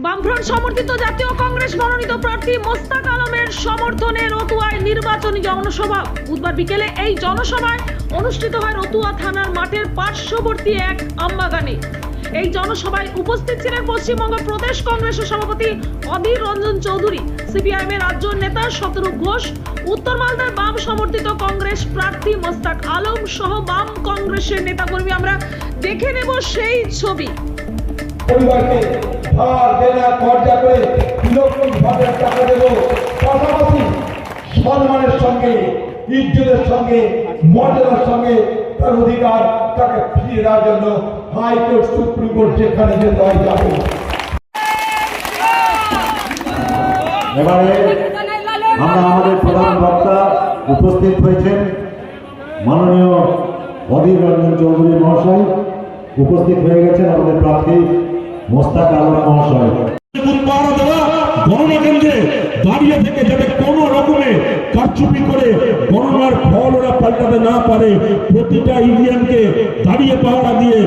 বামফ্রন্ট সমর্থিত জাতীয় কংগ্রেস মনোনীত প্রার্থী মোস্তাক আলমের সমর্থনে রতুয়ায় নির্বাচনী জনসভা। বুধবার বিকেলে এই জনসভায় অনুষ্ঠিত হয় রতুয়া থানার মাঠের পার্শ্ববর্তী এক আমবাগানে। এই জনসভায় উপস্থিত ছিলেন পশ্চিমবঙ্গ প্রদেশ কংগ্রেসের সভাপতি অধীর রঞ্জন চৌধুরী, সিপিআইএম এর রাজ্য নেতা শতরূপ ঘোষ, উত্তর মালদার বাম সমর্থিত কংগ্রেস প্রার্থী মোস্তাক আলম সহ বাম কংগ্রেসের নেতাকর্মী। আমরা দেখে নেব সেই ছবি। পরিবারকে ধার দেনা কর্জা করে বিলক্ষণভাবে টাকা দেব, পাশাপাশি সম্মানের সঙ্গে, ইজ্জতের সঙ্গে, মর্যাদার সঙ্গে তার অধিকার তাকে ফিরিয়ে দেওয়ার জন্য হাইকোর্ট, সুপ্রিম কোর্ট যেখানে যেতে হয় যাবে। এবারে আমরা আমাদের প্রধান বক্তা উপস্থিত হয়েছেন মাননীয় অধীর রঞ্জন চৌধুরী মহাশয়, উপস্থিত হয়ে গেছেন আমাদের প্রার্থী মোস্তাক আলম মহাশয়। গণনা কেন্দ্রে দাঁড়িয়ে থেকে যাতে কোনো রকমে কারচুপি করে গণনার ফল ওরা পাল্টাতে না পারে, প্রতিটা ইভিএমকে দাঁড়িয়ে পাহারা দিয়ে